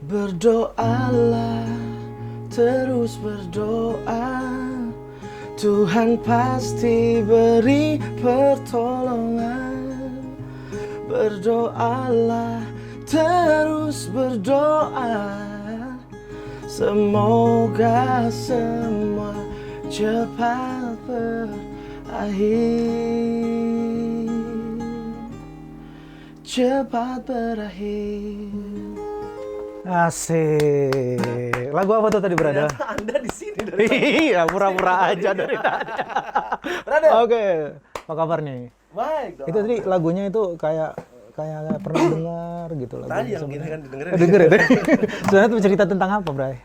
Berdoalah, terus berdoa, Tuhan pasti beri pertolongan. Berdoalah, terus berdoa, semoga semua cepat berakhir. Cepat berakhir. Asik. Lagu apa tuh tadi, Brother? Anda di sini dari Iya, pura-pura aja dari tadi. Brother. Oke, apa kabar nih? Baik dong. Itu tadi lagunya itu kayak pernah dengar gitu lagunya. Tadi yang gini kan didengerin. Denger ya? Sebenarnya itu cerita tentang apa, Bray?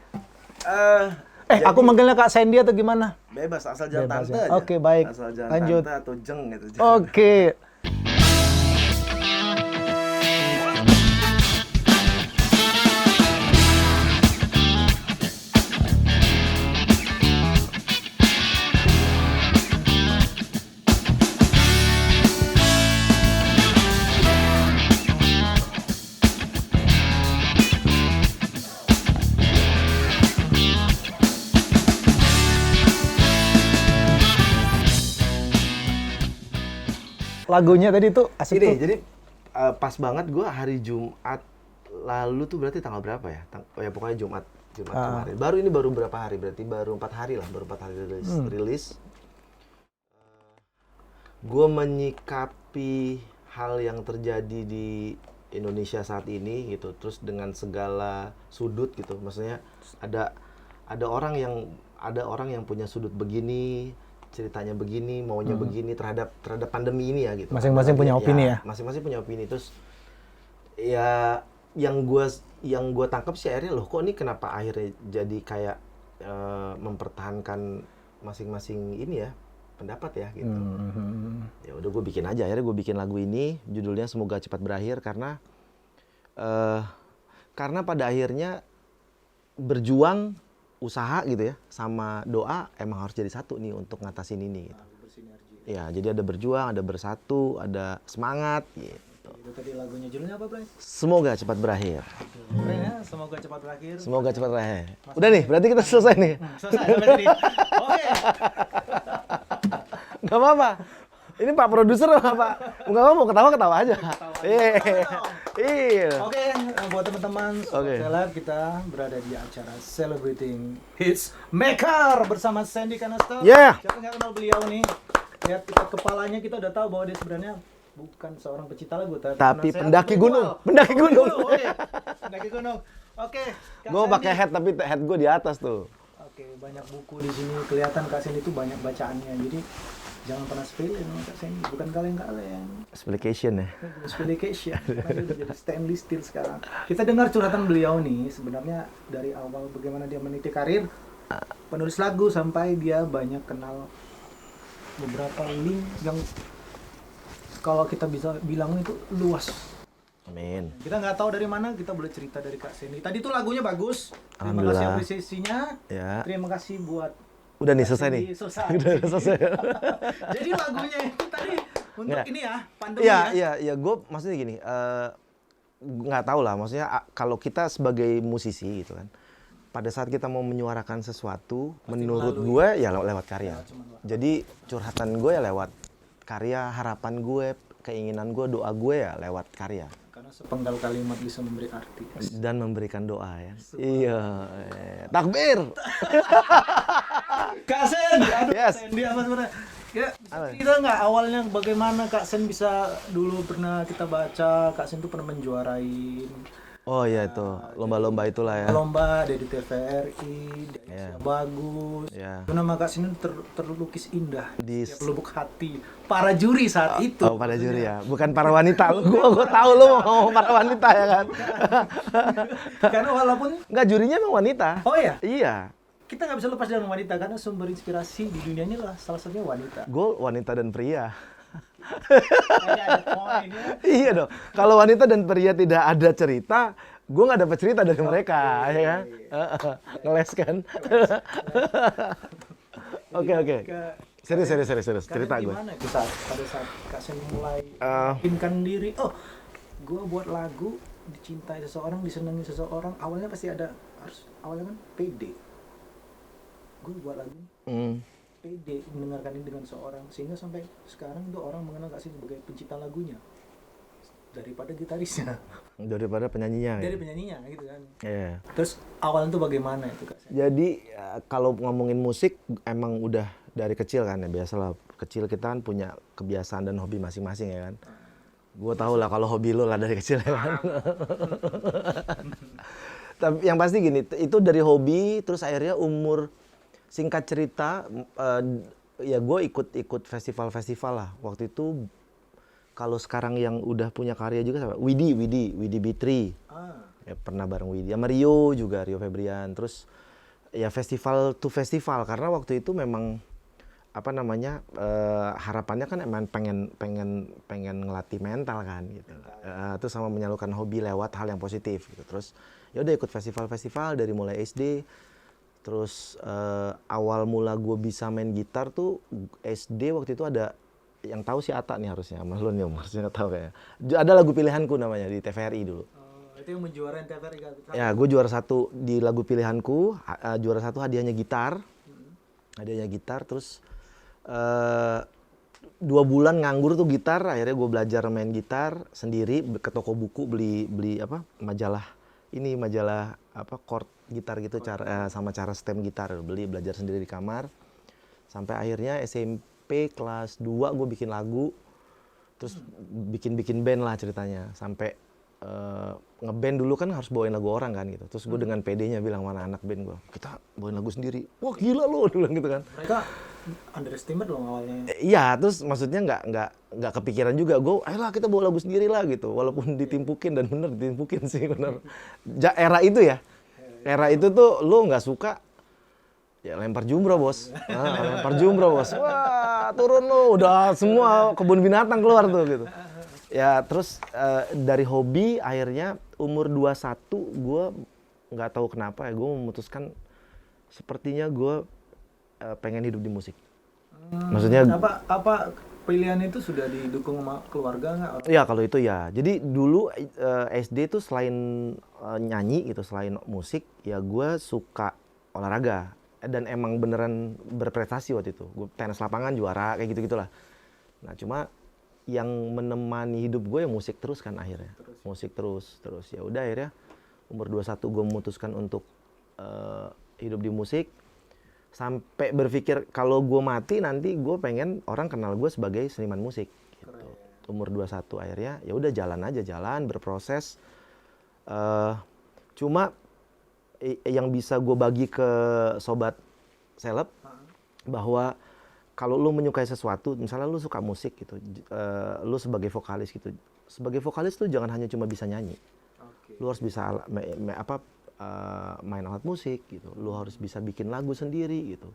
Aku manggilnya Kak Sandy atau gimana? Bebas, asal jangan Bebas tante ya. aja. Oke, baik. Asal jangan Lanjut. tante atau jeng gitu. Oke. Lagunya tadi tuh asik Ini tuh. jadi pas banget gue hari Jumat lalu tuh berarti tanggal berapa ya? Oh ya pokoknya Jumat kemarin. Baru berapa hari? Berarti baru 4 hari lah, baru 4 hari rilis. Gue menyikapi hal yang terjadi di Indonesia saat ini gitu, terus dengan segala sudut gitu. Maksudnya ada orang yang punya sudut begini, ceritanya begini, maunya begini terhadap pandemi ini ya gitu. Masing-masing punya opini ya. Masing-masing punya opini. Terus ya yang gue tangkap sih akhirnya loh kok ini kenapa akhirnya jadi kayak mempertahankan masing-masing ini ya pendapat ya gitu. Ya udah gue bikin aja, akhirnya gue bikin lagu ini judulnya Semoga Cepat Berakhir karena pada akhirnya berjuang usaha gitu ya sama doa emang harus jadi satu nih untuk ngatasin ini gitu. Ya, jadi ada berjuang, ada bersatu, ada semangat gitu. Itu tadi lagunya judulnya apa, Bray? Semoga cepat berakhir. Keren ya, semoga cepat berakhir. Semoga cepat berakhir. Udah nih, berarti kita selesai nih. Selesai sampai tadi. Oke. Gak apa-apa. Ini Pak Produser apa Pak? Enggak mau ketawa aja. Iya. Oke, buat teman-teman Oke. Sobat kita berada di acara Celebrating Hits Maker bersama Sandy Canister. Yeah. Siapa nggak kenal beliau nih? Lihat kita kepalanya kita udah tahu bahwa dia sebenarnya bukan seorang pecinta lagu, Tapi penasehat pendaki spiritual. gunung. Pendaki gunung. Oke. Pendaki gunung. Oke. Kak Gue pakai Sandy. hat tapi head gue di atas tuh. Oke, banyak buku di sini kelihatan Kak Sandy itu banyak bacaannya. Jadi jangan pernah sepele sama Kak Sandy, bukan kaleng-kaleng. Application ya. Specification, karena dia udah jadi Stanley Steel sekarang. Kita dengar curhatan beliau nih, sebenarnya dari awal bagaimana dia meniti karir penulis lagu sampai dia banyak kenal beberapa link yang kalau kita bisa bilang itu luas. Amin. Kita nggak tahu dari mana, kita boleh cerita dari Kak Sandy. Tadi tuh lagunya bagus. Terima Alhamdulillah. kasih apresiasinya. Ya. Terima kasih buat Udah nih selesai nih. Selesai. Udah selesai. Jadi lagunya itu tadi untuk Nggak. ini ya, pandemi ya. Iya. Gue maksudnya gini, nggak tahu lah. Maksudnya kalau kita sebagai musisi gitu kan, pada saat kita mau menyuarakan sesuatu, menurut gue ya lewat karya. Jadi curhatan gue ya lewat karya, harapan gue, keinginan gue, doa gue ya lewat karya. Karena sepenggal kalimat bisa memberi arti. Dan memberikan doa ya. Iya. Takbir. Kak Sen, aduh Yes. Sandy apa sebenarnya? Ya, Apa? bisa cerita nggak awalnya bagaimana Kak Sen bisa dulu pernah kita baca Kak Sen tuh pernah menjuarain Oh iya itu, lomba-lomba itulah ya. lomba dari TVRI, dari Ya. bagus. Ya. Itu nama Kak Sen terlukis indah Di- setiap lubuk hati para juri saat itu. Oh, pada juri ya, bukan para wanita. Gua tahu lu mau ngomong para wanita ya kan. Karena walaupun Enggak, jurinya emang wanita. oh ya, Iya. kita nggak bisa lepas dari wanita karena sumber inspirasi di dunia ini lah salah satunya wanita. Gue wanita dan pria. Kayaknya ada poin ya. Iya dong. Kalau wanita dan pria tidak ada cerita, gue nggak dapat cerita dari mereka, ya kan? Ngeles kan? Oke. Serius. Cerita gue. Gimana itu pada saat Kak Sen mulai Eh. meyakinkan diri, oh, gue buat lagu dicintai seseorang, disenangi seseorang, awalnya pasti awalnya kan pede. Gue buat lagu ini pede mendengarkan ini dengan seorang, sehingga sampai sekarang tuh orang mengenal Kak Sin sebagai pencipta lagunya daripada gitarisnya, Daripada penyanyinya. dari penyanyinya gitu kan. Iya. Terus awalnya tuh bagaimana itu Kak Sin? Jadi kalau ngomongin musik emang udah dari kecil kan ya, biasalah kecil kita kan punya kebiasaan dan hobi masing-masing ya kan. Gue tau lah kalau hobi lo lah dari kecil ya kan. Tapi yang pasti gini, itu dari hobi, terus akhirnya singkat cerita, ya gue ikut festival-festival lah. Waktu itu kalau sekarang yang udah punya karya juga sama Widi Bitri. Ya, pernah bareng Widi, sama Rio juga, Rio Febrian. Terus ya festival to festival, karena waktu itu memang apa namanya, harapannya kan emang pengen ngelatih mental kan gitu. Terus sama menyalurkan hobi lewat hal yang positif gitu. Terus ya udah ikut festival-festival dari mulai SD. Terus awal mula gue bisa main gitar tuh SD, waktu itu ada yang tahu si Ata nih harusnya, sama lu nih harusnya nggak tahu kayaknya. Ada lagu pilihanku namanya di TVRI dulu. Itu yang menjuarain TVRI kan? Ya, gue juara 1 di lagu pilihanku, juara 1 hadiahnya gitar. Hadiahnya gitar, terus 2 bulan nganggur tuh gitar, akhirnya gue belajar main gitar sendiri, ke toko buku beli apa, majalah apa, chord gitar gitu, sama cara stem gitar, belajar sendiri di kamar. Sampai akhirnya SMP kelas 2 gue bikin lagu, terus bikin band lah ceritanya. Sampai ngeband dulu kan harus bawain lagu orang kan gitu. Terus gue dengan PD-nya bilang mana anak band gue, kita bawain lagu sendiri. Wah gila lo, bilang gitu kan. Mereka underestimate loh awalnya. Iya, terus maksudnya nggak kepikiran juga. Gue, ayolah kita bawa lagu sendiri lah gitu. Walaupun ditimpukin, dan bener ditimpukin sih bener. Era itu ya, era itu tuh lo nggak suka, ya lempar jumroh bos. Lempar jumroh bos. Wah turun lo, udah semua kebun binatang keluar tuh gitu. Ya terus dari hobi akhirnya umur 21 gue nggak tahu kenapa ya, gue memutuskan sepertinya gue pengen hidup di musik. Maksudnya apa pilihan itu sudah didukung sama keluarga nggak? Ya kalau itu ya. Jadi dulu SD tuh selain nyanyi gitu, selain musik, ya gue suka olahraga. Dan emang beneran berprestasi waktu itu. Gue tenis lapangan juara kayak gitu-gitulah. Nah cuma yang menemani hidup gue ya musik terus kan akhirnya. Musik terus. Ya udah akhirnya umur 21 gue memutuskan untuk hidup di musik. Sampai berpikir kalau gue mati nanti gue pengen orang kenal gue sebagai seniman musik gitu. Umur 21 akhirnya ya udah jalan berproses. Cuma yang bisa gue bagi ke sobat seleb bahwa kalau lu menyukai sesuatu, misalnya lu suka musik gitu, lu sebagai vokalis gitu. Sebagai vokalis tuh jangan hanya cuma bisa nyanyi. Lu harus bisa main alat musik gitu. Lu harus bisa bikin lagu sendiri gitu.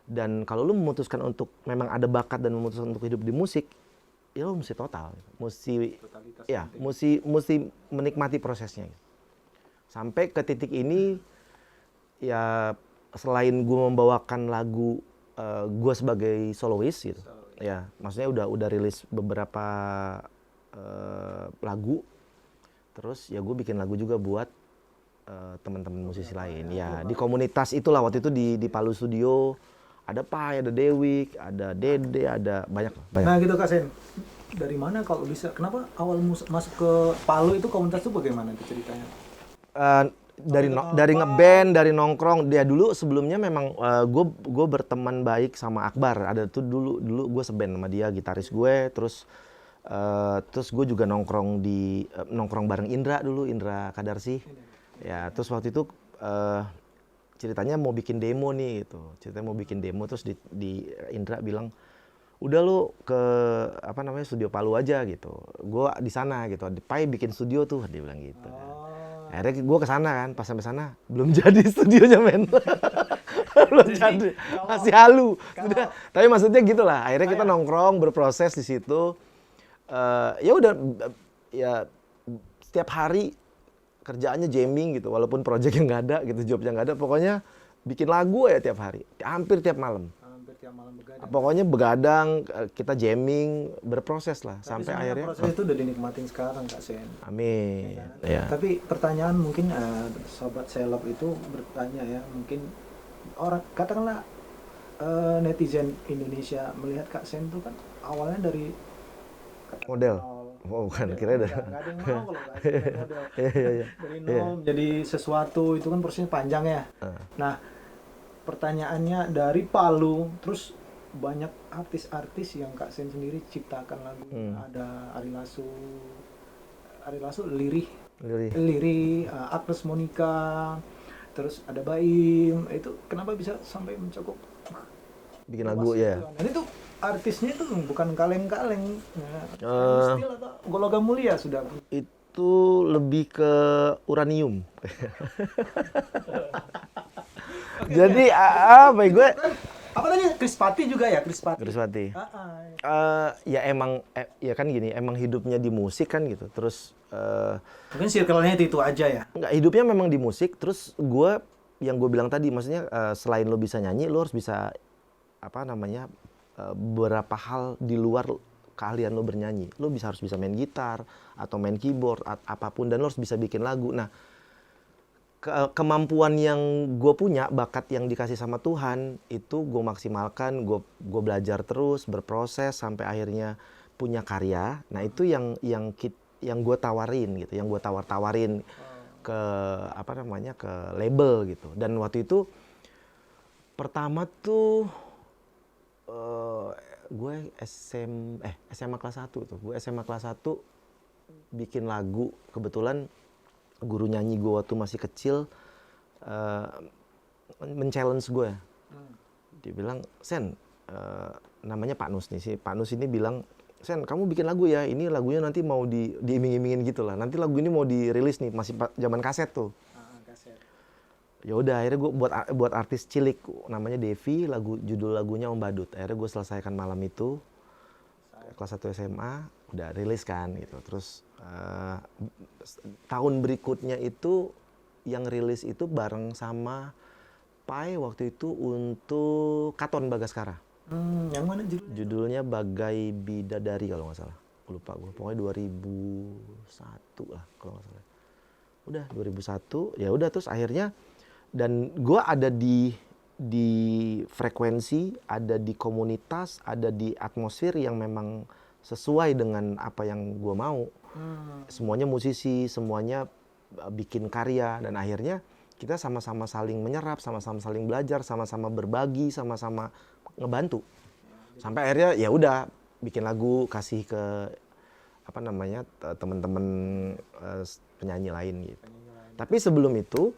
Dan kalau lu memutuskan untuk memang ada bakat dan memutuskan untuk hidup di musik, ya lu mesti total. Mesti menikmati prosesnya. Sampai ke titik ini ya selain gue membawakan lagu gue sebagai solois gitu. Ya, maksudnya udah rilis beberapa lagu. Terus ya gue bikin lagu juga buat teman-teman musisi lain. Ya, di komunitas itulah waktu itu di Palu Studio ada Pai, ada Dewi, ada Dede, ada banyak. Nah gitu Kak Sen, dari mana kalau bisa, kenapa awal masuk ke Palu itu komunitas itu bagaimana itu ceritanya? Dari ngeband, dari nongkrong. Dia dulu sebelumnya memang gue berteman baik sama Akbar. Ada tuh dulu gue seband sama dia, gitaris gue. Terus gue juga nongkrong bareng Indra dulu, Indra Kadarsi. Ya, terus waktu itu ceritanya mau bikin demo nih gitu. Terus di Indra bilang, "Udah lu ke studio Palu aja gitu." Gue di sana gitu. Pai bikin studio tuh, dia bilang gitu. Akhirnya gue kesana kan, pas sampai sana belum jadi studionya men. Belum jadi, masih halu. Tapi maksudnya gitulah. Akhirnya kita nongkrong, berproses di situ. Ya udah, ya setiap hari kerjaannya jamming gitu, walaupun project yang nggak ada gitu, jobnya nggak ada, pokoknya bikin lagu ya tiap hari, hampir tiap malam. Setiap malam begadang. Pokoknya begadang, kita jamming, berproses lah Tapi sampai sebenarnya akhirnya. proses itu udah dinikmatin sekarang Kak Sen. Amin. Ya kan? Ya. Tapi pertanyaan mungkin sobat seleb itu bertanya ya, mungkin orang katakanlah netizen Indonesia melihat Kak Sen itu kan awalnya dari Model. nol. Oh, bukan, Model, kira nggak ada yang mau kalau Kak Sen dari model. Iya. Dari nol jadi sesuatu itu kan prosesnya panjang ya. Nah, pertanyaannya dari Palu, terus banyak artis-artis yang Kak Sen sendiri ciptakan lagu. Ada Ari Lasso, Lirih, Agnes Monica, terus ada Baim. Itu kenapa bisa sampai mencakup Bikin lagu ya. Dan itu artisnya itu bukan kaleng-kaleng, Steel atau Gologam Mulia sudah. Itu lebih ke uranium. Jadi apa ya, gue Apa tadi? Krispati juga ya, Krispati. Krispati. Ya emang ya kan gini, emang hidupnya di musik kan gitu. Terus Mungkin circle-nya itu aja ya. nggak, hidupnya memang di musik. Terus yang gue bilang tadi, maksudnya selain lo bisa nyanyi, lo harus bisa apa namanya beberapa hal di luar keahlian lo bernyanyi. Lo harus bisa main gitar atau main keyboard apapun, dan lo harus bisa bikin lagu. Nah, kemampuan yang gue punya, bakat yang dikasih sama Tuhan itu gue maksimalkan, gue belajar terus, berproses sampai akhirnya punya karya. Nah, itu yang gue tawarin gitu, yang gue tawarin ke apa namanya, ke label gitu. Dan waktu itu pertama tuh gue SMA kelas 1 tuh. Gue SMA kelas 1 bikin lagu. Kebetulan guru nyanyi gue waktu masih kecil men-challenge gue. Dia bilang, "Sen," namanya Pak Nus nih. Si Pak Nus ini bilang, "Sen, kamu bikin lagu ya. Ini lagunya nanti mau diiming-imingin gitu lah. Nanti lagu ini mau dirilis nih, masih zaman kaset tuh." Ya udah, akhirnya gue buat artis cilik namanya Devi, judul lagunya Om Badut. Akhirnya gue selesaikan malam itu kelas 1 SMA, udah rilis kan gitu. Terus tahun berikutnya itu yang rilis itu bareng sama Pai waktu itu untuk Katon Bagaskara. Yang mana judulnya? Judulnya Bagai Bidadari kalau nggak salah. Lupa gue, pokoknya 2001 lah kalau nggak salah. Udah 2001, ya udah, terus akhirnya dan gue ada di frekuensi, ada di komunitas, ada di atmosfer yang memang sesuai dengan apa yang gue mau. Semuanya musisi, semuanya bikin karya, dan akhirnya kita sama-sama saling menyerap, sama-sama saling belajar, sama-sama berbagi, sama-sama ngebantu. Sampai akhirnya ya udah bikin lagu, kasih ke apa namanya teman-teman penyanyi lain gitu. Tapi sebelum itu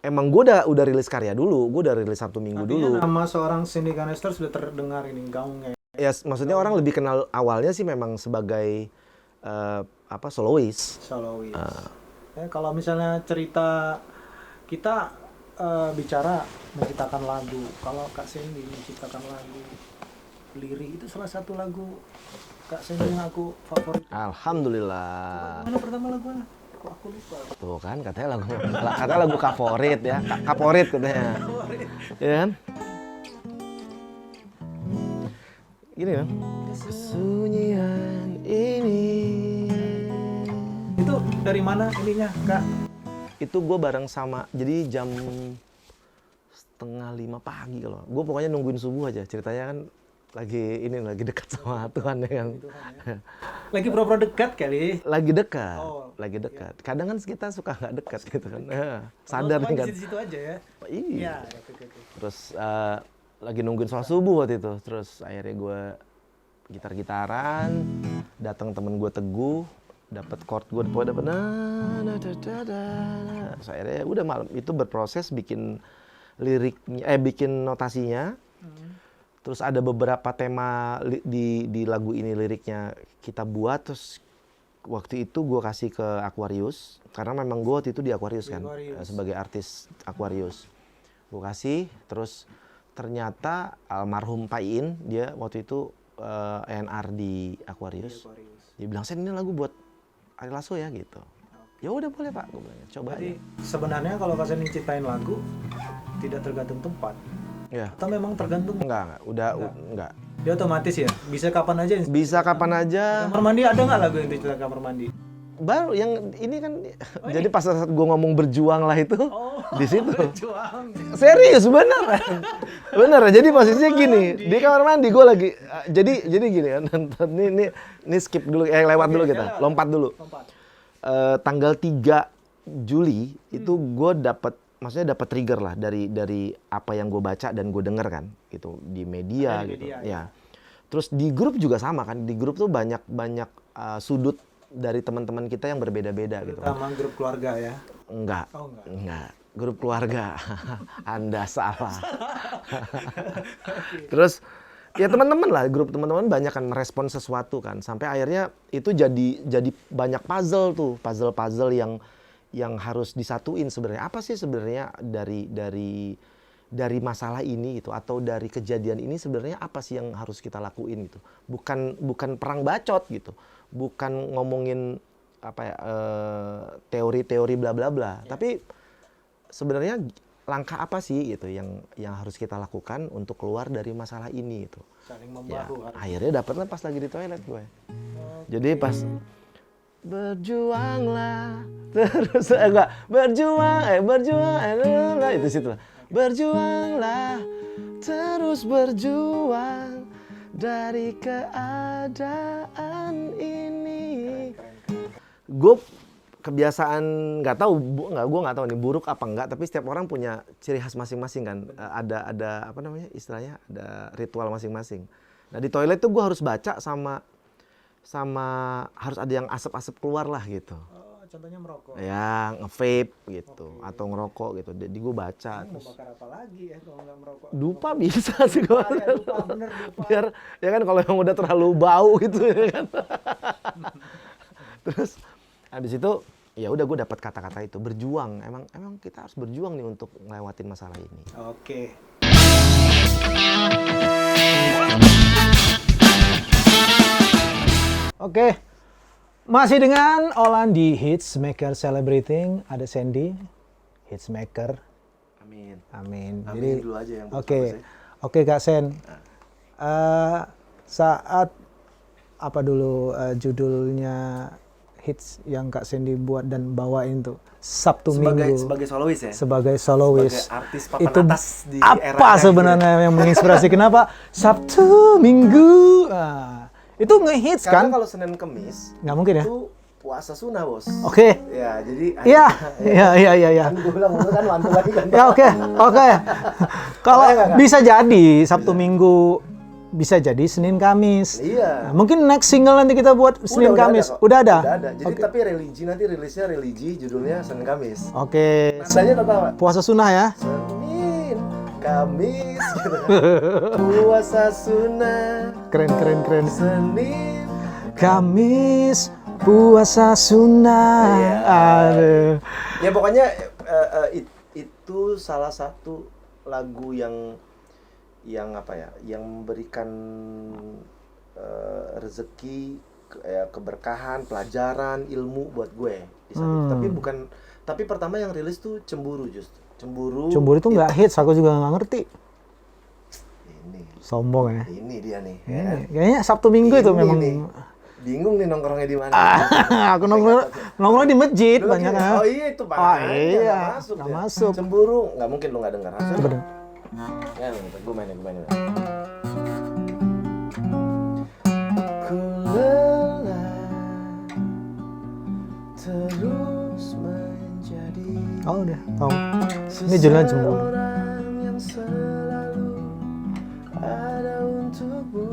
emang gue udah rilis karya dulu, gue udah rilis Sabtu Minggu dulu. Artinya nama seorang Cindy Canister sudah terdengar ini gaungnya. Ya maksudnya orang lebih kenal awalnya sih memang sebagai solois. Kalau misalnya cerita kita bicara menciptakan lagu, kalau Kak Cindy menciptakan lagu lirik, itu salah satu lagu Kak Cindy yang aku favorit. Alhamdulillah. Mana pertama lagunya? Aku lupa. Tuh kan katanya lagu favorit ya, favorit katanya. Ya kan? Gini kan? Kesunyian ini. Itu dari mana ininya, Kak? Itu gue bareng sama, jadi jam 4:30 pagi kalau. Gue pokoknya nungguin subuh aja. Ceritanya kan lagi dekat sama Tuhan ya kan. Lagi pura-pura dekat kali. Lagi dekat. Oh, lagi dekat. Iya. Kadang kan kita suka nggak dekat gitu kan. Sadar nih kan. Di situ aja ya. Iya. Oke. Terus lagi nungguin sholat subuh waktu itu. Terus akhirnya gue gitar-gitaran, datang temen gue Teguh, dapat chord gue dapet terus akhirnya udah malam itu berproses bikin liriknya, bikin notasinya. Terus ada beberapa tema di lagu ini, liriknya kita buat. Terus waktu itu gue kasih ke Aquarius, karena memang gue waktu itu di Aquarius kan, sebagai artis Aquarius. Gue kasih, terus ternyata almarhum Pak Iin, dia waktu itu A&R di Aquarius. Dia bilang, "Sen, ini lagu buat Ari Lasso ya," gitu. Ya udah boleh Pak, gue bilang, coba. Jadi sebenarnya kalau Kak Sen ciptain lagu tidak tergantung tempat. Ya. Atau memang tergantung? Enggak, udah enggak. Dia otomatis ya? Bisa kapan aja? Bisa kapan aja. Kamar mandi ada nggak lagu yang cerita kamar mandi? Baru yang ini kan jadi pas saat gue ngomong berjuang lah itu di situ. Berjuang. Serius beneran. Beneran. Jadi posisinya gini, di kamar mandi gue lagi jadi gini kan. Ini skip dulu lewat dulu kita. Lompat dulu. Tanggal 3 Juli itu gue maksudnya dapat trigger lah dari apa yang gue baca dan gue denger kan gitu di media gitu. Ya. Terus di grup juga sama kan. Di grup tuh banyak sudut dari teman-teman kita yang berbeda-beda gitu. Terutama grup keluarga ya? Enggak. Grup keluarga. Anda salah. Terus ya teman-teman lah, grup teman-teman banyak kan merespon sesuatu kan. Sampai akhirnya itu jadi banyak puzzle yang harus disatuin sebenarnya. Apa sih sebenarnya dari masalah ini gitu atau dari kejadian ini sebenarnya apa sih yang harus kita lakuin gitu. Bukan perang bacot gitu. Bukan ngomongin teori-teori bla bla bla, tapi sebenarnya langkah apa sih gitu yang harus kita lakukan untuk keluar dari masalah ini gitu. Saling membahu. Ya, akhirnya dapetnya pas lagi di toilet gue. Jadi pas berjuanglah terus berjuang itu situ lah. Berjuanglah terus berjuang dari keadaan ini. Gue kebiasaan gue nggak tahu nih buruk apa enggak, tapi setiap orang punya ciri khas masing-masing kan. Ada apa namanya istilahnya, ada ritual masing-masing. Nah di toilet tuh gue harus baca sama harus ada yang asap-asap keluar lah gitu. Contohnya merokok. Ya nge-vape gitu atau ngerokok gitu. Jadi gue baca. Mau bakar apa lagi ya kalau nggak merokok? Dupa bisa sih gue. Dupa, bener dupa. Biar ya kan kalau yang udah terlalu bau gitu ya kan. Terus habis itu ya udah gue dapat kata-kata itu berjuang. Emang kita harus berjuang nih untuk ngelewatin masalah ini. Oke. Oke. Masih dengan Olan di Hitsmaker Celebrating, ada Sandy, Hitsmaker. Amin. Amin. Jadi dulu aja yang Oke Kak Sen. Saat apa dulu judulnya hits yang Kak Sandy buat dan bawain tuh Sabtu Minggu sebagai solois ya. Sebagai solois. Sebagai artis papan itu atas di apa sebenarnya yang menginspirasi kenapa Sabtu Minggu? Itu ngehits kan? Karena kalau Senin Kemis nggak mungkin ya? Itu puasa sunnah, Bos. Oke. Ya, jadi Iya. Kan gue bilang kan mantul lagi kan. Ya oke. Kalau bisa jadi Sabtu Minggu, bisa jadi Senin Kamis. Iya. Mungkin next single nanti kita buat Senin Kamis. Udah ada. Jadi tapi religi nanti rilisnya religi judulnya Senin Kamis. Oke. Nadanya tetap Puasa sunnah ya. Senin Kamis gitu. Puasa sunnah. Keren. Senin Kamis puasa sunnah. Aduh. Ya pokoknya itu salah satu lagu yang apa ya, yang memberikan rezeki, keberkahan, pelajaran, ilmu buat gue di saat itu. Tapi pertama yang rilis tuh Cemburu justru. Cemburu itu nggak hits, aku juga nggak ngerti. Ini. Sombong ya. Ini dia nih. Ya. Kayaknya Sabtu Minggu itu memang. Nih. Bingung nih nongkrongnya di mana. Aku nongkrong di masjid dulu banyak kan. kan. Oh iya itu Pak. Iya. Nggak masuk. Cemburu, nggak mungkin lu nggak dengar. Coba deh. Ya, gue mainin. Ku lelah terus menjadi. Oh udah tahu. Ini judulnya Cemburu. Seseorang yang selalu ada untukmu.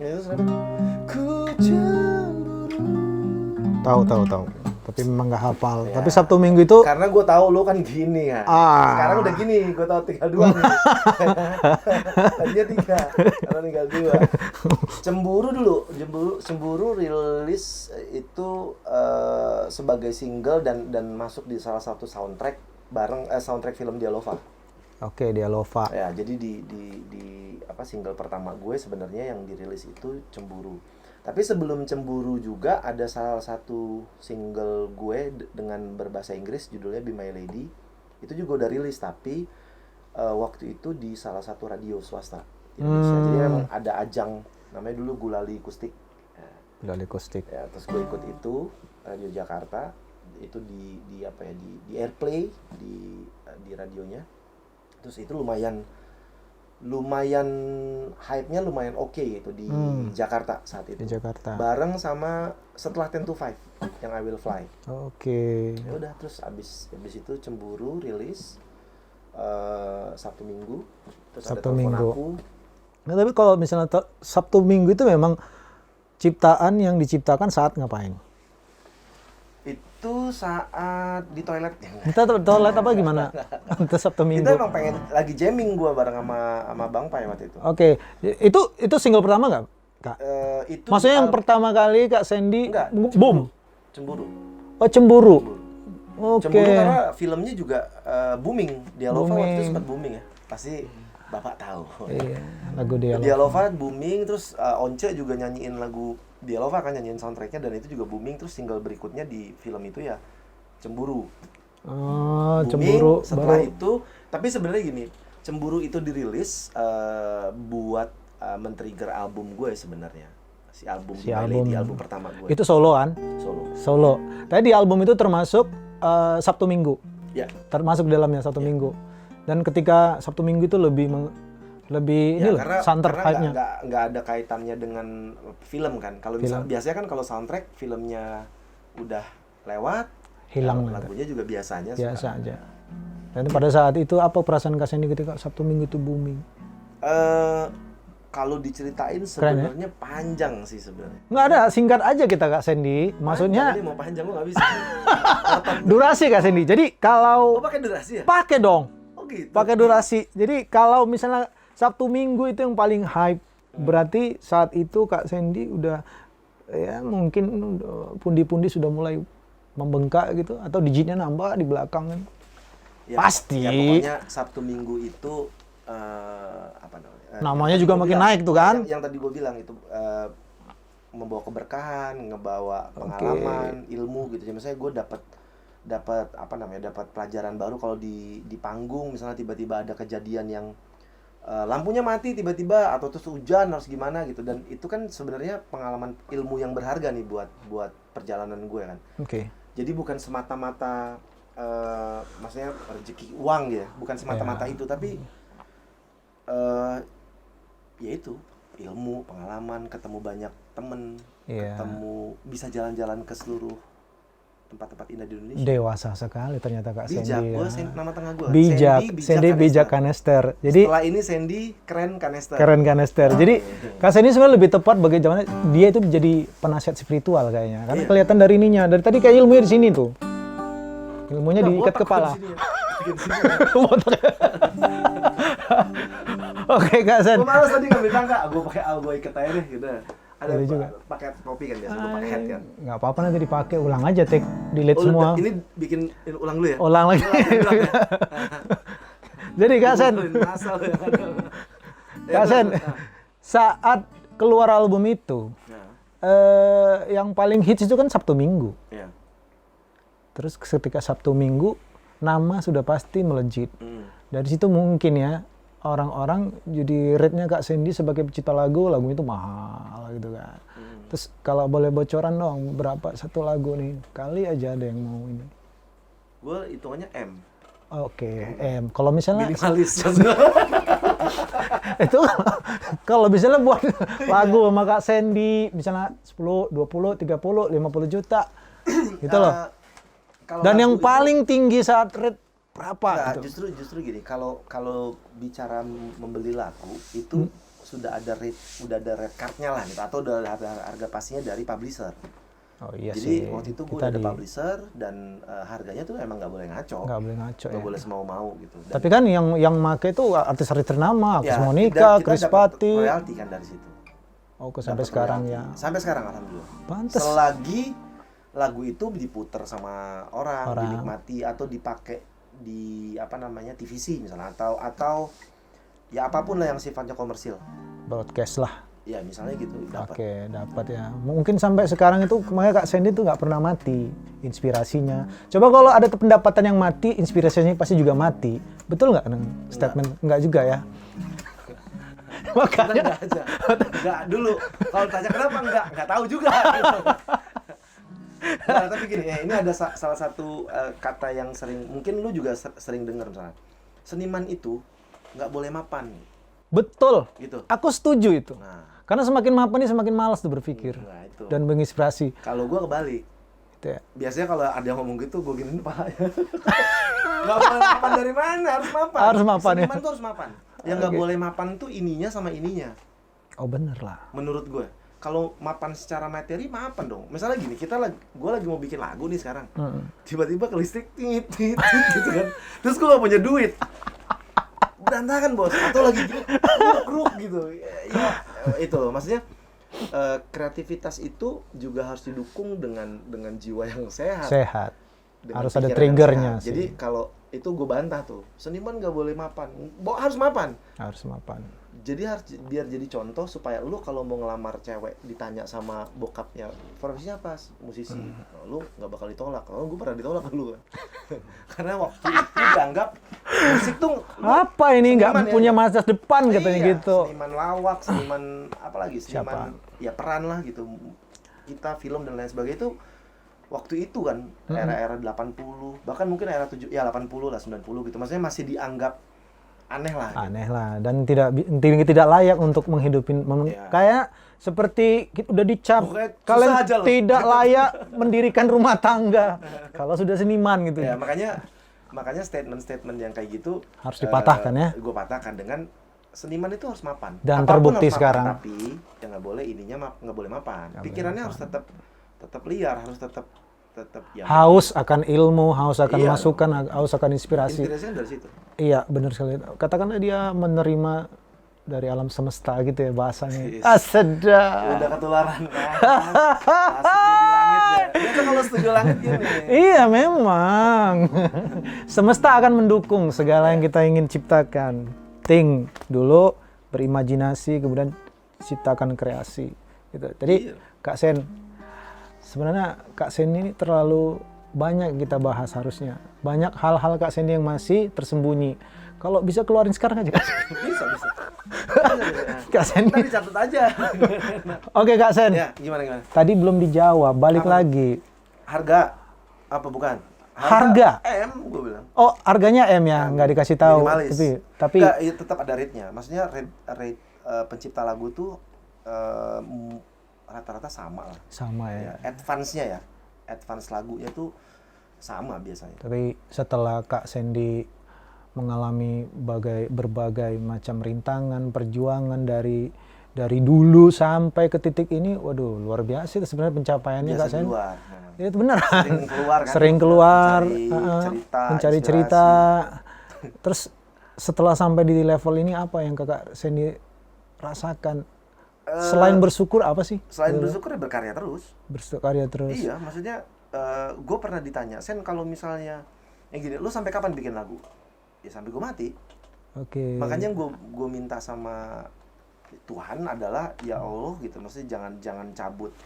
Ya, ku cemburu. Tahu. Tapi memang nggak hafal. Ya. Tapi Sabtu Minggu itu. Karena gue tahu lo kan gini ya. Sekarang udah gini, gue tahu tinggal 2 nih. Tadinya 3, sekarang tinggal 2. Cemburu dulu. Cemburu rilis itu sebagai single dan masuk di salah satu soundtrack bareng soundtrack film Dialova. Oke, Dialova. Ya, jadi di single pertama gue sebenarnya yang dirilis itu Cemburu. Tapi sebelum Cemburu juga ada salah satu single gue dengan berbahasa Inggris judulnya Be My Lady. Itu juga udah rilis tapi waktu itu di salah satu radio swasta Indonesia. Jadi memang ada ajang namanya dulu Gulali Kustik. Gulali Kustik. Ya, terus gue ikut itu Radio Jakarta itu di apa ya di airplay di radionya. Terus itu lumayan hype-nya lumayan oke gitu di Jakarta saat itu. Di Jakarta. Bareng sama setelah 10 to 5 yang I Will Fly. Oke. Ya udah terus abis itu Cemburu rilis Sabtu Minggu. Terus Sabtu ada telepon Minggu. aku. Nah, tapi kalau misalnya Sabtu Minggu itu memang ciptaan yang diciptakan saat ngapain? Itu saat di toilet. Kita toilet apa gimana? Itu Sabtu Minggu. Kita emang pengen lagi jamming gua bareng sama Bang Pai waktu itu. Oke. Itu single pertama nggak, Kak? Itu Maksudnya yang pertama kali Kak Sandy enggak, boom. Cemburu. Oh, Cemburu. Oke. Cemburu karena filmnya juga booming. Dialova waktu itu Booming. sempat booming ya. Pasti Bapak tahu. Iya, lagu dia. Dialova booming, terus Once juga nyanyiin lagu Dialova kan, nyanyiin soundtracknya, dan itu juga booming. Terus single berikutnya di film itu ya Cemburu. Oh, Booming. Cemburu. Setelah Baru. itu, tapi sebenarnya gini, Cemburu itu dirilis buat men-trigger album gue sebenarnya. Si album Si My album. Lady, album pertama gue. Itu soloan. Solo. Tadi di album itu termasuk Sabtu Minggu. Ya. Termasuk dalamnya Sabtu Minggu. Dan ketika Sabtu Minggu itu lebih ini loh, santer hype-nya. Nggak ada kaitannya dengan film kan. Kalau biasanya kan kalau soundtrack filmnya udah lewat, Hilang. lagunya juga biasa Biasa aja. Dan pada saat itu apa perasaan Kak Sandy ketika Sabtu Minggu itu booming? Kalau diceritain sebenarnya panjang sih sebenarnya. Nggak ada, singkat aja kita Kak Sandy. Maksudnya Panjang, ini mau panjang gua nggak bisa. durasi Kak Sandy. Jadi kalau pakai durasi ya? pakai dong. Oh gitu. Pakai durasi. Jadi kalau misalnya Sabtu Minggu itu yang paling hype, berarti saat itu Kak Sandy udah ya mungkin pundi-pundi sudah mulai membengkak gitu, atau digitnya nambah di belakang kan. Ya, Pasti. Ya, pokoknya Sabtu Minggu itu apa namanya? Namanya juga makin naik tuh kan. Yang tadi gue bilang itu membawa keberkahan, ngebawa pengalaman, ilmu gitu. Jadi misalnya gue dapat pelajaran baru kalau di panggung, misalnya tiba-tiba ada kejadian yang lampunya mati tiba-tiba, atau terus hujan harus gimana gitu, dan itu kan sebenarnya pengalaman ilmu yang berharga nih buat perjalanan gue kan. Oke. Jadi bukan semata-mata maksudnya rezeki uang ya, bukan semata-mata itu, tapi ya itu ilmu, pengalaman, ketemu banyak temen, ketemu, bisa jalan-jalan ke seluruh tempat-tempat indah di Indonesia. Dewasa sekali ternyata Kak Sandy. Bijak, Ya. nama tengah gue. Sandy Bijak Kanester. Jadi setelah ini Sandy Keren Kanester. Keren Kanester. Jadi Kak Sandy sebenarnya lebih tepat bagi zamannya, dia itu jadi penasihat spiritual kayaknya. Karena kelihatan dari ininya. Dari tadi kayak ilmunya di sini tuh. Ilmunya diikat kepala. Oke Kak San. Gue malas tadi ngambil tangga, gue pakai gue ikat aja deh gitu. Ada juga. Pakai topi kan biasa, gue pakai hat kan. Nggak apa-apa nanti dipakai, ulang aja delete semua. Ini bikin ulang dulu ya? Ulang lagi. Jadi Kak San, Kak San, saat keluar album itu, yang paling hits itu kan Sabtu Minggu. Iya. Terus ketika Sabtu Minggu, nama sudah pasti melejit. Dari situ mungkin ya, orang-orang jadi rate-nya Kak Sandy sebagai pencipta lagu itu mahal gitu kan. Terus kalau boleh bocoran dong, berapa satu lagu nih? Kali aja ada yang mau ini. Gue hitungannya M. Oke, M. Kalau misalnya Minimalis. itu kalau misalnya buat lagu sama Kak Sandy, misalnya 10, 20, 30, 50 juta. Gitu loh. Dan yang paling tinggi saat rate berapa? Nah, gitu? justru gini, kalau bicara membeli lagu itu sudah ada rate card-nya lah gitu, atau udah ada harga pastinya dari publisher. Oh iya Jadi sih. waktu itu gue udah ada publisher, dan harganya tuh emang nggak boleh ngaco. Nggak boleh ngaco Nggak ya. boleh semau-mau gitu. Dan Tapi kan yang make itu artis-artis ternama, ya, Agus Monica, kita Chris dapat Patti. royalti kan dari situ. Oh, sampai Dapat sekarang royalti. ya. Sampai sekarang alhamdulillah. Pantes. Selagi lagu itu diputer sama orang, dinikmati, atau dipakai di TVC misalnya, atau ya apapun lah yang sifatnya komersil. Broadcast lah. Ya misalnya gitu dapat. Oke, dapat ya. Mungkin sampai sekarang itu makanya Kak Sandy tuh nggak pernah mati. inspirasinya. Coba kalau ada pendapatan yang mati, inspirasinya pasti juga mati. Betul nggak statement? Enggak juga ya. Makanya Enggak aja. Enggak dulu. Kalau tanya kenapa enggak tahu juga. Nah, tapi gini, ini ada salah satu kata yang sering, mungkin lu juga sering dengar misalnya. Seniman itu nggak boleh mapan. betul. Gitu. Aku setuju itu. Nah, Karena semakin mapan dia semakin malas tuh berpikir nah itu. dan menginspirasi. Kalau gua kebalik. Gitu ya. Biasanya kalau ada yang ngomong gitu, gue giniin palanya. Gak boleh mapan dari mana? Harus mapan. Harus mapan, ya. Seniman tuh harus mapan. Yang nggak boleh mapan tuh ininya sama ininya. Oh bener lah. Menurut gue. Kalau mapan secara materi, mapan dong. Misalnya gini, gue lagi mau bikin lagu nih sekarang. Tiba-tiba ke listrik, tit, gitu kan. Terus gue gak punya duit. Berantakan bos. Atau lagi kruk gitu. Ya, itu loh. Maksudnya, kreativitas itu juga harus didukung dengan jiwa yang sehat. Sehat. Dengan Harus ada pikiran yang triggernya sehat. sih. Jadi kalau itu gue bantah tuh, seniman gak boleh mapan. Harus mapan. Harus mapan. Jadi harus biar jadi contoh supaya lu kalau mau ngelamar cewek ditanya sama bokapnya profesinya apa, musisi, lu nggak bakal ditolak. Oh, gue pernah ditolak dulu kan. Karena waktu itu dianggap musik tuh Apa ini nggak seniman ya, punya masa depan katanya iya, gitu. Seniman lawak, seniman apalagi seniman ya peran lah gitu. Kita film dan lain sebagainya itu waktu itu kan era-era 80, bahkan mungkin era 80 lah 90 gitu. Maksudnya masih dianggap aneh lah. Gitu. Aneh lah dan tidak layak untuk menghidupin Iya. kayak seperti udah dicap Pokoknya susah kalian aja loh. tidak layak mendirikan rumah tangga kalau sudah seniman gitu. Ya makanya statement-statement yang kayak gitu Harus dipatahkan ya. Gue patahkan dengan seniman itu harus mapan. Dan Apapun terbukti harus mapan, sekarang. tapi yang nggak boleh ininya nggak boleh mapan. Nggak Pikirannya boleh harus tetap liar, harus tetap ya. Haus akan ilmu, haus akan Iya. masukan, haus akan inspirasi. Inspirasinya dari situ. Iya, benar sekali. Katakanlah dia menerima dari alam semesta gitu ya bahasanya. Yes. Sedap. Udah ketularan kan. Asik di langit ya. Biasa kalau studio langit gini. Iya, memang. Semesta akan mendukung segala yang kita ingin ciptakan. Think dulu, berimajinasi, kemudian ciptakan kreasi. Gitu. Jadi, Iya. Kak Sen, sebenarnya Kak Sen ini terlalu banyak kita bahas harusnya. Banyak hal-hal Kak Sen yang masih tersembunyi. Kalau bisa keluarin sekarang aja Kak Sen. Bisa. Kak Sen. Nanti catat aja. Oke Kak Sen. Ya, gimana? Tadi belum dijawab, balik Apa? lagi. Harga apa bukan? Harga? M gue bilang. Oh, harganya M ya, nggak dikasih tahu. Minimalis. Tapi Nggak, ya tetap ada rate-nya. Maksudnya rate pencipta lagu tuh rata-rata sama lah. sama ya. Ya, advance-nya ya. Advance lagunya tuh sama biasanya. Tapi setelah Kak Sandy mengalami berbagai macam rintangan, perjuangan dari dulu sampai ke titik ini, waduh luar biasa itu sebenarnya pencapaiannya Kak Biasa di Sandy. luar. Nah, Itu benar. sering keluar kan. Sering keluar, Mencari cerita. Terus setelah sampai di level ini apa yang Kakak Sandy rasakan? Selain bersyukur apa sih? Selain bersyukur ya berkarya terus. Berkarya terus. Iya, maksudnya gue pernah ditanya, Sen kalau misalnya yang gini, lu sampai kapan bikin lagu? Ya sampai gue mati. Oke. Makanya gue minta sama Tuhan adalah ya Allah gitu, maksudnya jangan cabut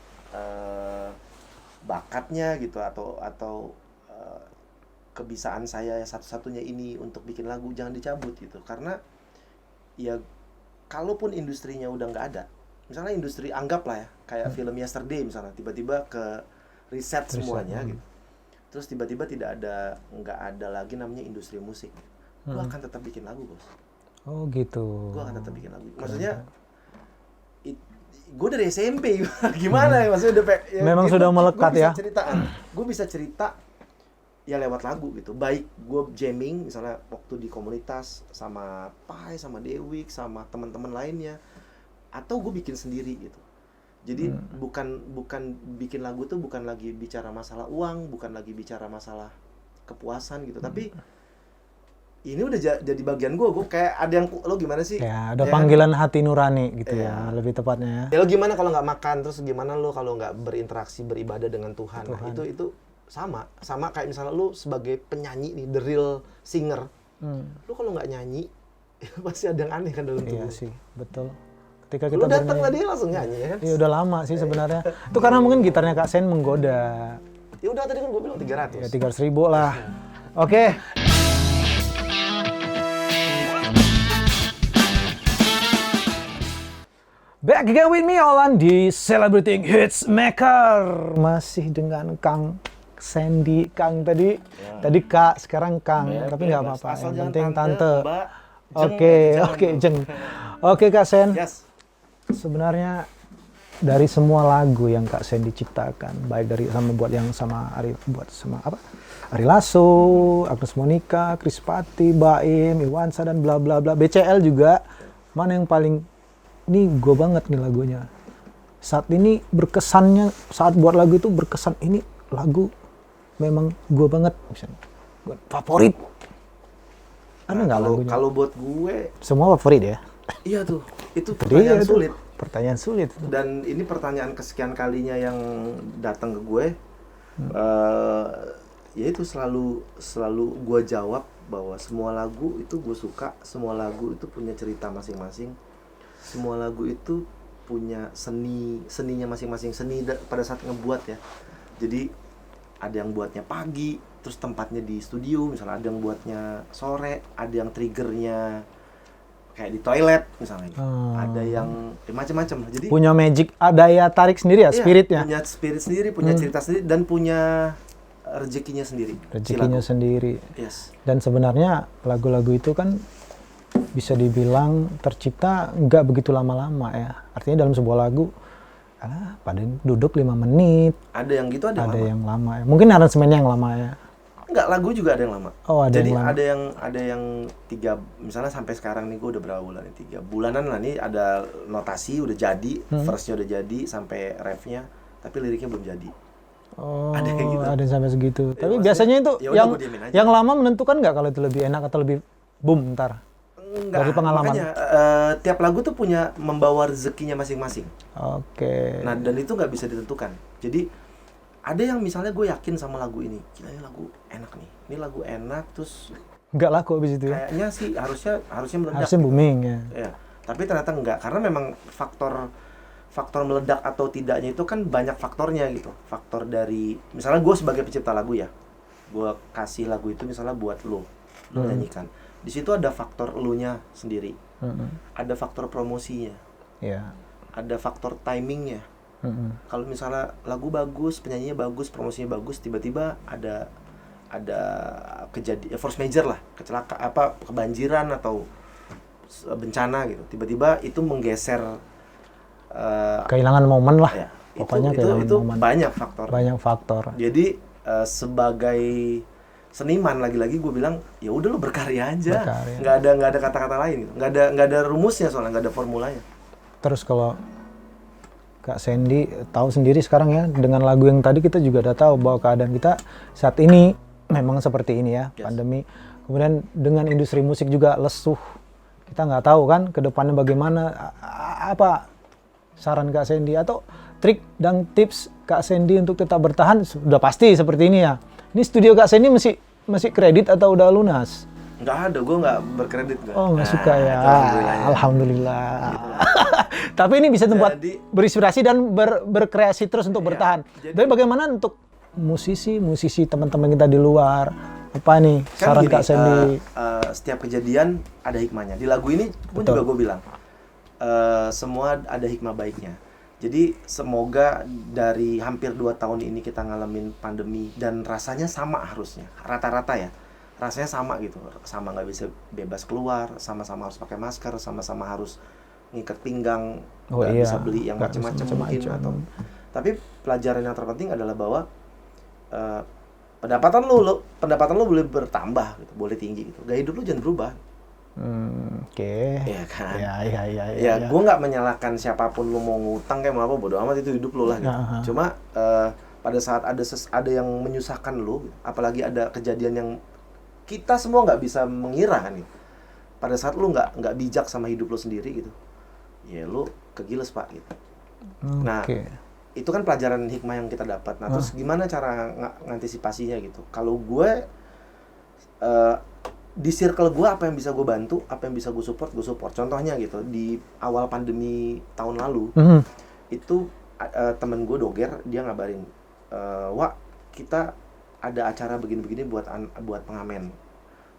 bakatnya gitu atau kebisaan saya satu-satunya ini untuk bikin lagu jangan dicabut gitu, karena ya kalaupun industrinya udah nggak ada, misalnya industri anggaplah ya kayak film Yesterday misalnya tiba-tiba ke reset semuanya gitu, terus tiba-tiba nggak ada lagi namanya industri musik, gue akan tetap bikin lagu bos. Oh gitu. Gue akan tetap bikin lagu. Maksudnya, gue dari SMP gimana ya? Maksudnya udah ya, memang sudah melekat ya. Gue bisa cerita ya lewat lagu gitu. Baik gue jamming misalnya waktu di komunitas sama Pai, sama Dewik, sama teman-teman lainnya, atau gue bikin sendiri gitu. Jadi bukan bikin lagu tuh bukan lagi bicara masalah uang, bukan lagi bicara masalah kepuasan gitu, tapi ini udah jadi bagian gue kayak ada yang lo gimana sih? Ya, ada ya, panggilan hati nurani gitu ya. ya, lebih tepatnya ya. Ya lo gimana kalau nggak makan, terus gimana lo kalau nggak berinteraksi beribadah dengan Tuhan? Nah, itu sama kayak misalnya lo sebagai penyanyi nih, the real singer, lo kalau nggak nyanyi pasti ada yang aneh kan dalam tubuh. Iya sih, betul. Ketika kita Lo datang bernyanyi, tadi langsung nyanyi ya kan? iya udah lama sih sebenarnya. Itu karena mungkin gitarnya Kak Sen menggoda. Ya udah tadi kan gue bilang 300. Ya 300.000 lah. Oke. Back again with me Olan di Celebrating Hits Maker. Masih dengan Kang Sandy, Kang tadi Kak, sekarang Kang, tapi nggak apa-apa. Yang penting tante. Mbak, Oke, Jeng. Oke Kak Sen. Yes. Sebenarnya dari semua lagu yang Kak Sandy ciptakan, baik dari sama Ari Lasso, Agnes Monica, Chris Patti, Baim, Iwansa dan bla bla bla, BCL juga, mana yang paling ini gue banget nih lagunya. Saat ini berkesannya, saat buat lagu itu berkesan, ini lagu memang gue banget, misalnya gue favorit. Ada nggak lagunya? Kalau buat gue, Semua favorit ya? iya tuh, itu Tadi pertanyaan itu sulit. Pertanyaan sulit. Dan ini pertanyaan kesekian kalinya yang datang ke gue. Ya itu selalu gue jawab bahwa semua lagu itu gue suka, semua lagu itu punya cerita masing-masing, semua lagu itu punya seninya masing-masing, pada saat ngebuat ya. Jadi ada yang buatnya pagi, terus tempatnya di studio, misalnya ada yang buatnya sore, ada yang triggernya kayak di toilet misalnya, ada yang macam-macam. Jadi Punya magic, daya tarik sendiri ya, iya, spiritnya. punya spirit sendiri, punya cerita sendiri, dan punya rezekinya sendiri. Rezekinya sendiri. Yes. Dan sebenarnya lagu-lagu itu kan bisa dibilang tercipta nggak begitu lama-lama ya. Artinya dalam sebuah lagu, pada duduk 5 menit. Ada yang gitu, ada yang lama. Yang lama ya. Mungkin aransemennya yang lama ya. Enggak, lagu juga ada yang lama. Oh, ada Jadi yang lama. ada yang 3, misalnya sampai sekarang nih gue udah berapa bulan nih, 3 bulanan lah nih, ada notasi udah jadi, verse-nya udah jadi sampai refnya, tapi liriknya belum jadi. Oh, Ada kayak gitu. ada yang sampai segitu. Ya, Tapi maksudnya, biasanya itu ya udah, gua diemin aja. yang lama menentukan nggak kalau itu lebih enak atau lebih boom ntar? Enggak, Dari pengalaman. makanya tiap lagu tuh punya membawa rezekinya masing-masing. Oke. Nah, dan itu nggak bisa ditentukan. Jadi ada yang misalnya gue yakin sama lagu ini, gila ini lagu enak nih, ini lagu enak, terus Nggak laku abis itu ya? kayaknya sih harusnya meledak. Harusnya booming ya. Ya, tapi ternyata enggak, karena memang faktor meledak atau tidaknya itu kan banyak faktornya gitu. Faktor dari, misalnya gue sebagai pencipta lagu ya, gue kasih lagu itu misalnya buat lo nyanyikan. Di situ ada faktor elunya sendiri, ada faktor promosinya, Iya. ada faktor timingnya. Kalau misalnya lagu bagus, penyanyinya bagus, promosinya bagus, tiba-tiba ada kejadian force major lah, kecelakaan kebanjiran atau bencana gitu, tiba-tiba itu menggeser Kehilangan momen lah. ya, Pokoknya itu kehilangan momen. banyak faktor. Banyak faktor. Jadi sebagai seniman, lagi-lagi gue bilang ya udah lo berkarya aja. Berkarya. Nggak ada kata-kata lain gitu. Nggak ada rumusnya, soalnya nggak ada formulanya. Terus kalau Kak Sandy tahu sendiri sekarang ya, dengan lagu yang tadi kita juga udah tahu bahwa keadaan kita saat ini memang seperti ini ya, Yes. pandemi. Kemudian dengan industri musik juga lesuh. Kita nggak tahu kan ke depannya bagaimana. Apa saran Kak Sandy atau trik dan tips Kak Sandy untuk tetap bertahan? Sudah pasti seperti ini ya. Ini studio Kak Sandy masih kredit atau udah lunas? Nggak ada, gue nggak berkredit gue. Oh, nggak suka ya. itu alhamdulillahnya. Alhamdulillah. Tapi ini bisa tempat Jadi- berinspirasi dan berkreasi terus untuk bertahan. jadi- Dan bagaimana untuk musisi teman-teman kita di luar? Apa nih saran gini, Kak Sandy? Setiap kejadian ada hikmahnya. Di lagu ini pun Betul. juga gue bilang semua ada hikmah baiknya. Jadi semoga dari hampir 2 tahun ini kita ngalamin pandemi dan rasanya sama, harusnya rata-rata ya, rasanya sama gitu, sama nggak bisa bebas keluar, sama-sama harus pakai masker, sama-sama harus ngikat pinggang, Oh nggak iya, bisa beli yang nggak bisa macam-macam mungkin, macam-macam. atau tapi pelajaran yang terpenting adalah bahwa pendapatan lu boleh bertambah gitu, boleh tinggi gitu, gaya hidup lu jangan berubah. Oke. Iya kan? Ya. Gue nggak menyalahkan siapapun, lu mau ngutang kayak mau apa, bodo amat, itu hidup lu lah gitu. Aha. Cuma pada saat ada yang menyusahkan lu, apalagi ada kejadian yang kita semua nggak bisa mengira kan gitu. Pada saat lu nggak bijak sama hidup lu sendiri gitu, ya lu kegiles pak gitu. Nah, Oke. itu kan pelajaran hikmah yang kita dapat. Nah, terus gimana cara ngantisipasinya gitu? Kalau gue di circle gue, apa yang bisa gue bantu, apa yang bisa gue support. Contohnya gitu, di awal pandemi tahun lalu, itu temen gue doger, dia ngabarin, Wak, kita ada acara begini-begini buat pengamen.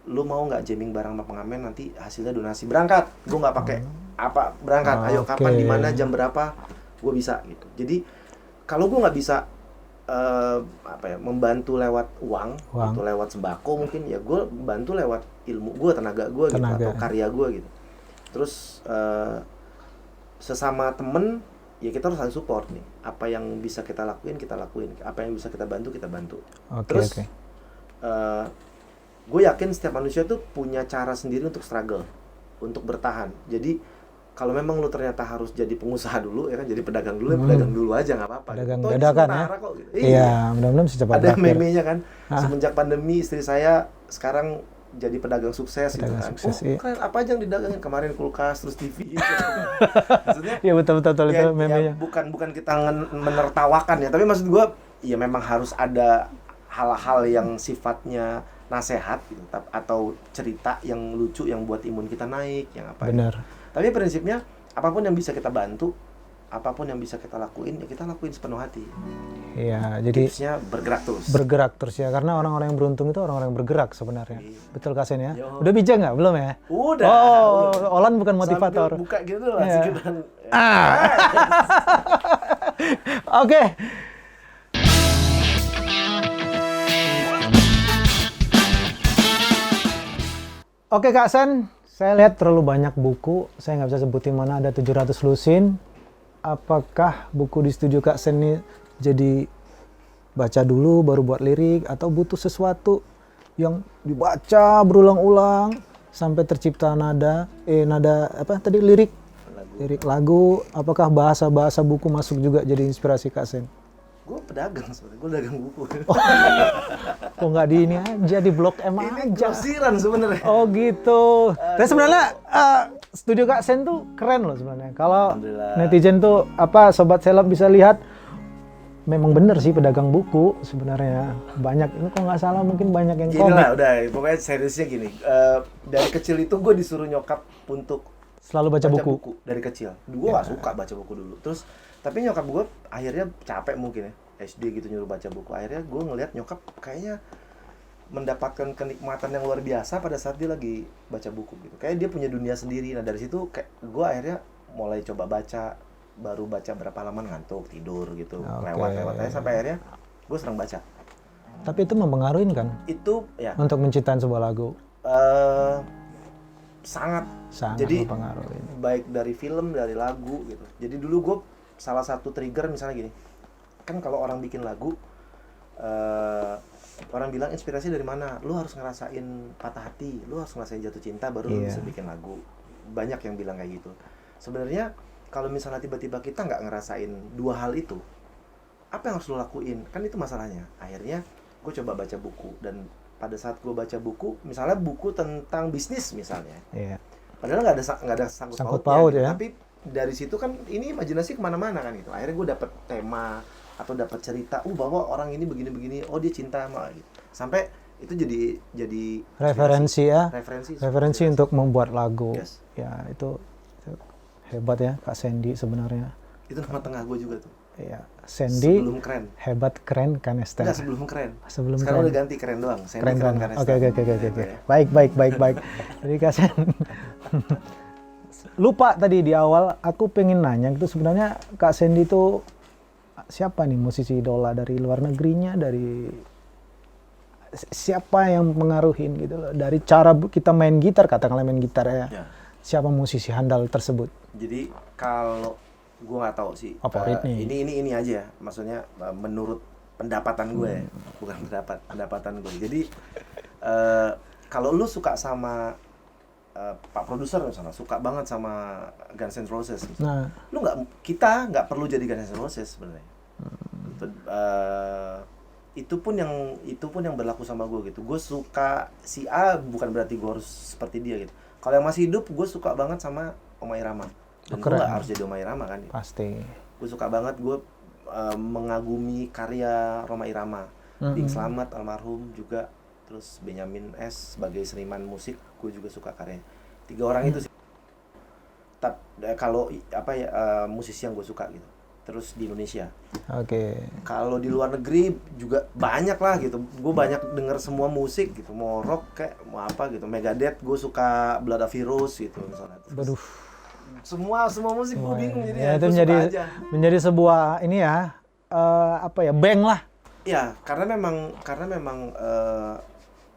Lu mau nggak jamming bareng sama pengamen, nanti hasilnya donasi, berangkat. Gue nggak pakai apa, berangkat. Ayo kapan, di mana, jam berapa, gue bisa gitu. Jadi kalau gue nggak bisa membantu lewat uang, gitu, lewat sembako mungkin, ya gue bantu lewat ilmu gue, tenaga gue gitu, atau karya gue gitu. Terus sesama temen ya kita harus saling support nih. Apa yang bisa kita lakuin, apa yang bisa kita bantu, kita bantu. Terus gue yakin setiap manusia tuh punya cara sendiri untuk struggle, untuk bertahan. Jadi kalau memang lu ternyata harus jadi pengusaha dulu, ya kan, jadi pedagang dulu, pedagang dulu aja nggak apa-apa. Pedagang gitu. dadakan ya. Kok, gitu. Iya, mudah-mudahan secepat ada meme-nya kan. Semenjak pandemi istri saya sekarang jadi pedagang sukses gitu kan. Keren, apa aja yang didagangin kemarin, kulkas, terus TV gitu. Maksudnya iya betul itu meme-nya. Bukan kita menertawakan ya, tapi maksud gue ya memang harus ada hal-hal yang sifatnya nasehat gitu, atau cerita yang lucu yang buat imun kita naik, yang apa. Benar. Gitu. Tapi prinsipnya apapun yang bisa kita bantu, apapun yang bisa kita lakuin, ya kita lakuin sepenuh hati. Iya, jadi tipsnya bergerak terus. Bergerak terus ya, karena orang-orang yang beruntung itu orang-orang yang bergerak sebenarnya. Betul Kak Sen ya? Udah bijak nggak? Belum ya? Udah. Olan bukan motivator. Sambil buka gitu lah, sekitar. Oke. Oke Kak Sen, saya lihat terlalu banyak buku, saya nggak bisa sebutin mana, ada 700 lusin. Apakah buku di studio Kak Sen ini jadi baca dulu baru buat lirik, atau butuh sesuatu yang dibaca berulang-ulang sampai tercipta nada apa tadi, lirik lagu. Apakah bahasa buku masuk juga jadi inspirasi Kak Sen? Gue pedagang sebenarnya, gue dagang buku. Kok nggak di ini aja, di Blok M aja? Ini grosiran sebenarnya. Oh gitu. Tapi sebenarnya studio Kak Sen tuh keren loh sebenarnya. Kalau netizen tuh sobat seleb bisa lihat, memang bener sih pedagang buku sebenarnya. Banyak, ini kok nggak salah mungkin banyak yang gini komik. Lah, udah, pokoknya seriusnya gini. Dari kecil itu gue disuruh nyokap untuk selalu baca buku. Dari kecil. Gue nggak suka baca buku dulu. Terus tapi nyokap gue akhirnya capek mungkin ya, SD gitu nyuruh baca buku. Akhirnya gue ngeliat nyokap kayaknya mendapatkan kenikmatan yang luar biasa pada saat dia lagi baca buku gitu. Kayak dia punya dunia sendiri. Nah dari situ kayak gue akhirnya mulai coba baca. Baru baca berapa halaman ngantuk, tidur gitu. Lewat aja sampai akhirnya gue senang baca. Tapi itu mempengaruhi kan? Itu ya. Untuk menciptakan sebuah lagu? Sangat jadi mempengaruhi. Baik dari film, dari lagu gitu. Jadi dulu gue salah satu trigger misalnya gini, kan kalau orang bikin lagu, orang bilang inspirasi dari mana? Lu harus ngerasain patah hati, lu harus ngerasain jatuh cinta, baru lu bisa bikin lagu. Banyak yang bilang kayak gitu. Sebenarnya kalau misalnya tiba-tiba kita nggak ngerasain dua hal itu, apa yang harus lu lakuin? Kan itu masalahnya. Akhirnya gue coba baca buku, dan pada saat gue baca buku, misalnya buku tentang bisnis misalnya, padahal nggak ada sangkut pautnya, ya. Tapi dari situ kan ini imajinasi kemana-mana kan gitu. Akhirnya gue dapet tema atau dapat cerita, bahwa orang ini begini-begini, dia cinta sama gitu. Sampai itu jadi referensi untuk membuat lagu. Yes. Ya itu hebat ya Kak Sandy sebenarnya. Itu nama tengah gue juga tuh. Iya, Sandy. Sebelum keren. Hebat, keren, Kanesta. Enggak, sebelum keren. Sekarang keren. Udah ganti keren doang. Sandy keren doang. Kanesta. Oke. Baik. Jadi Kak Sen. Lupa tadi di awal aku pengen nanya itu, sebenarnya Kak Sandy itu siapa nih musisi idola dari luar negerinya, dari siapa yang mengaruhin gitu loh, dari cara kita main gitar, katakanlah main gitar ya. Siapa musisi handal tersebut? Jadi kalau gue nggak tahu sih. Ini aja, maksudnya menurut pendapatan gue, bukan pendapatan gue. Jadi kalau lu suka sama Pak Produser misalnya, suka banget sama Guns N' Roses misalnya. Kita nggak perlu jadi Guns N' Roses sebenarnya. Itu pun yang berlaku sama gue gitu. Gue suka si A bukan berarti gue harus seperti dia gitu. Kalau yang masih hidup, gue suka banget sama Rhoma Irama. Dan gue gak harus jadi Rhoma Irama kan. Pasti. Gue suka banget, gue mengagumi karya Rhoma Irama. Ding Slamet, almarhum juga. Terus Benyamin S. sebagai seniman musik, gue juga suka karyanya. 3 orang itu sih. Kalau musisi yang gue suka gitu. terus di Indonesia. Oke. Kalau di luar negeri juga banyak lah gitu. Gue banyak denger semua musik gitu, mau rock kayak mau apa gitu. Megadeth, gue suka Blood of Heroes gitu misalnya. Aduh. Semua musik gue bingung jadi Ya, itu gue menjadi suka aja. menjadi sebuah ini ya apa ya, bank lah. Ya, karena memang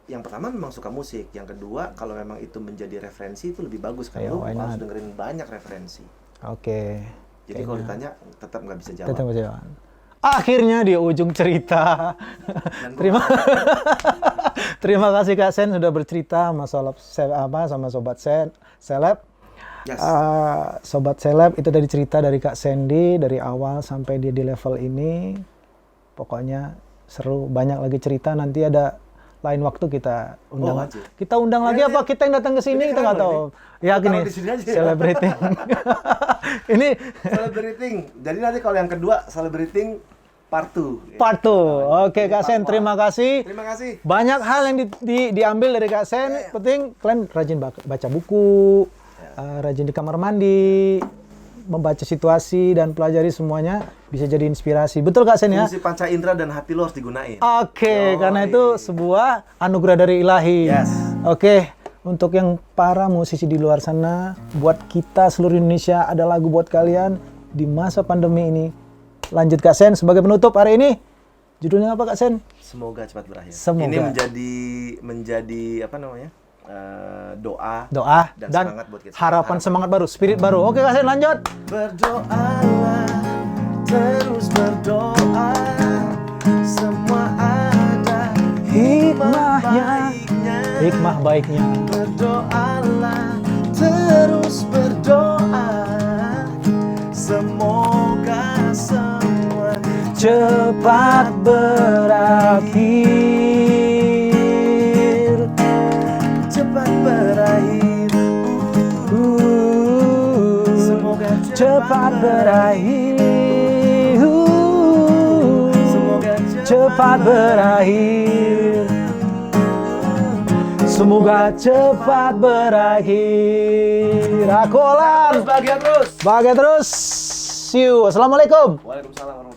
yang pertama memang suka musik, yang kedua kalau memang itu menjadi referensi itu lebih bagus kan. Ya, Lu why harus not? dengerin banyak referensi. Oke. Jadi kalau ditanya tetap nggak bisa jawab. Tetap jawaban. Akhirnya di ujung cerita. terima terima kasih Kak Sen sudah bercerita sama sama sobat seleb. Yes. Sobat seleb itu dari cerita dari Kak Sandy dari awal sampai dia di level ini. Pokoknya seru, banyak lagi cerita, nanti ada lain waktu kita undang. wajib. Kita undang lagi apa kita yang datang ke sini kita nggak tahu. Ya gini, di sini aja ya. celebrating. Ini Celebrating. Jadi nanti kalau yang kedua celebrating part 2. part 2. Oke Kak Sen, terima kasih. Terima kasih. Banyak hal yang diambil dari Kak Sen. Penting kalian rajin baca buku, rajin di kamar mandi, membaca situasi dan pelajari semuanya, bisa jadi inspirasi. Betul Kak Sen ya? Fungsi panca indera dan hati lo harus digunain. Oke, karena itu sebuah anugerah dari ilahi. Yes. Oke, untuk yang para musisi di luar sana, buat kita seluruh Indonesia ada lagu buat kalian di masa pandemi ini. Lanjut Kak Sen sebagai penutup hari ini. Judulnya apa Kak Sen? Semoga cepat berakhir. Semoga. Ini menjadi apa namanya? Doa Dan semangat buat kita. harapan semangat baru, spirit baru. Oke Kak Sen, lanjut. Berdoalah, terus berdoa, semua ada Hikmahnya, baiknya. hikmah baiknya. Berdoalah, terus berdoa, semoga semua Cepat berakhir. cepat berakhir. Semoga Cepat berakhir. Semoga Cepat berakhir. Semoga cepat berakhir. Akolan. bahagia terus. Bahagia terus. See you. Assalamualaikum. Waalaikumsalam warahmatullahi wabarakatuh.